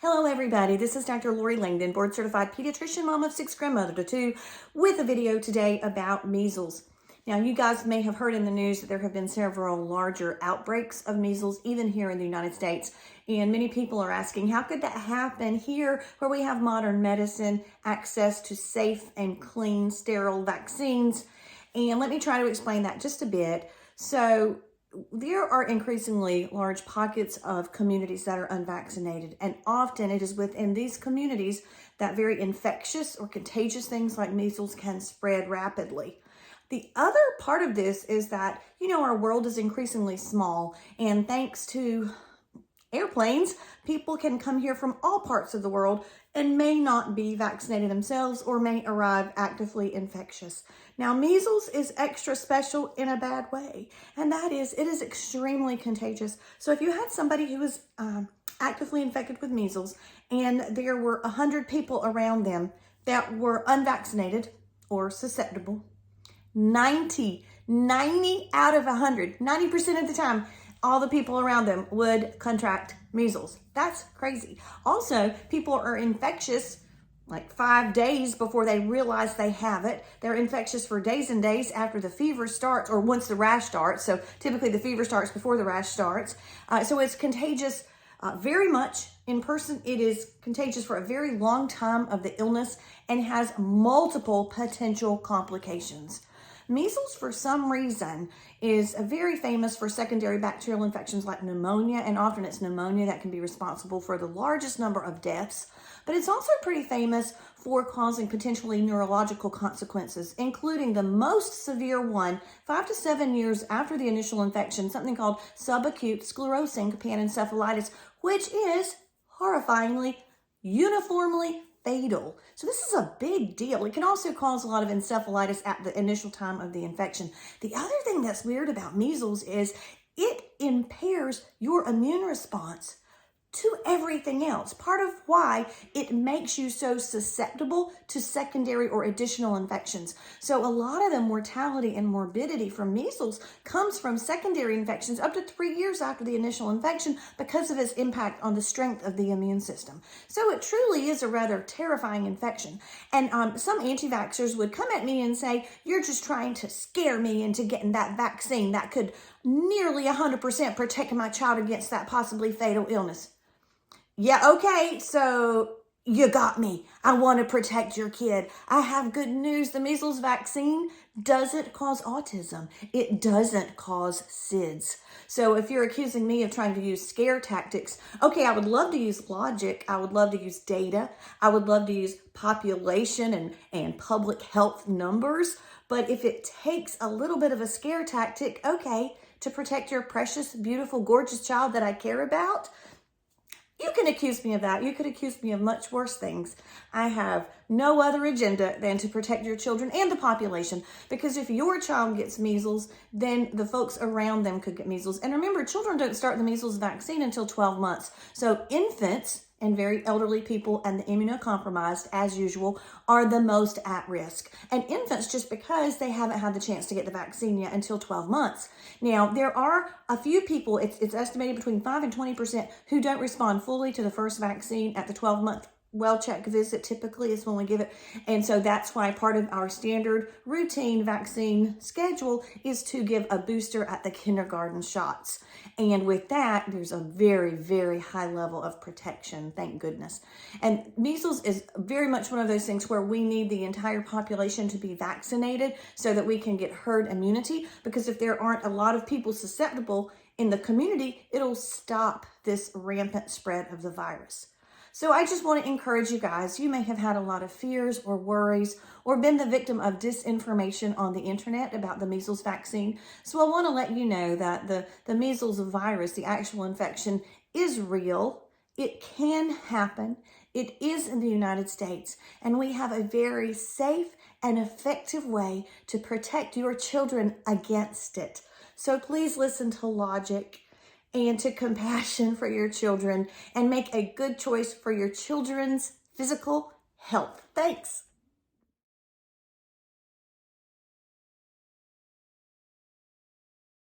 Hello everybody, this is Dr. Lori Langdon, board certified pediatrician, mom of 6, grandmother to 2, with a video today about measles. Now you guys may have heard in the news that there have been several larger outbreaks of measles, even here in the United States. And many people are asking, how could that happen here where we have modern medicine, access to safe and clean, sterile vaccines? And let me try to explain that just a bit. So there are increasingly large pockets of communities that are unvaccinated, and often it is within these communities that very infectious or contagious things like measles can spread rapidly. The other part of this is that, our world is increasingly small, and thanks to airplanes, people can come here from all parts of the world and may not be vaccinated themselves or may arrive actively infectious. Now, measles is extra special in a bad way, and that is it is extremely contagious. So if you had somebody who was actively infected with measles and there were 100 people around them that were unvaccinated or susceptible, 90 out of 100, 90% of the time, all the people around them would contract measles. That's crazy. Also, people are infectious like 5 days before they realize they have it. They're infectious for days and days after the fever starts or once the rash starts. So typically the fever starts before the rash starts. So it's contagious very much in person. It is contagious for a very long time of the illness and has multiple potential complications. Measles, for some reason, is very famous for secondary bacterial infections like pneumonia, and often it's pneumonia that can be responsible for the largest number of deaths. But it's also pretty famous for causing potentially neurological consequences, including the most severe one, 5 to 7 years after the initial infection, something called subacute sclerosing panencephalitis, which is horrifyingly, uniformly fatal. So this is a big deal. It can also cause a lot of encephalitis at the initial time of the infection. The other thing that's weird about measles is it impairs your immune response to everything else. Part of why it makes you so susceptible to secondary or additional infections. So a lot of the mortality and morbidity from measles comes from secondary infections up to 3 years after the initial infection because of its impact on the strength of the immune system. So it truly is a rather terrifying infection. And some anti-vaxxers would come at me and say, you're just trying to scare me into getting that vaccine that could nearly 100% protect my child against that possibly fatal illness. Yeah, okay, so you got me. I want to protect your kid. I have good news. The measles vaccine doesn't cause autism. It doesn't cause SIDS. So if you're accusing me of trying to use scare tactics, okay, I would love to use logic. I would love to use data. I would love to use population and public health numbers. But if it takes a little bit of a scare tactic, okay, to protect your precious, beautiful, gorgeous child that I care about, you can accuse me of that. You could accuse me of much worse things. I have no other agenda than to protect your children and the population, because if your child gets measles, then the folks around them could get measles. And remember, children don't start the measles vaccine until 12 months. So infants and very elderly people and the immunocompromised, as usual, are the most at risk. And infants, just because they haven't had the chance to get the vaccine yet until 12 months. Now, there are a few people, it's estimated between 5 and 20%, who don't respond fully to the first vaccine at the 12-month well-check visit. Typically is when we give it. And so that's why part of our standard routine vaccine schedule is to give a booster at the kindergarten shots. And with that, there's a very, very high level of protection, thank goodness. And measles is very much one of those things where we need the entire population to be vaccinated so that we can get herd immunity, because if there aren't a lot of people susceptible in the community, it'll stop this rampant spread of the virus. So I just want to encourage you guys, you may have had a lot of fears or worries or been the victim of disinformation on the internet about the measles vaccine. So I want to let you know that the measles virus, the actual infection, is real. It can happen. It is in the United States, and we have a very safe and effective way to protect your children against it. So please listen to logic and to compassion for your children and make a good choice for your children's physical health. Thanks.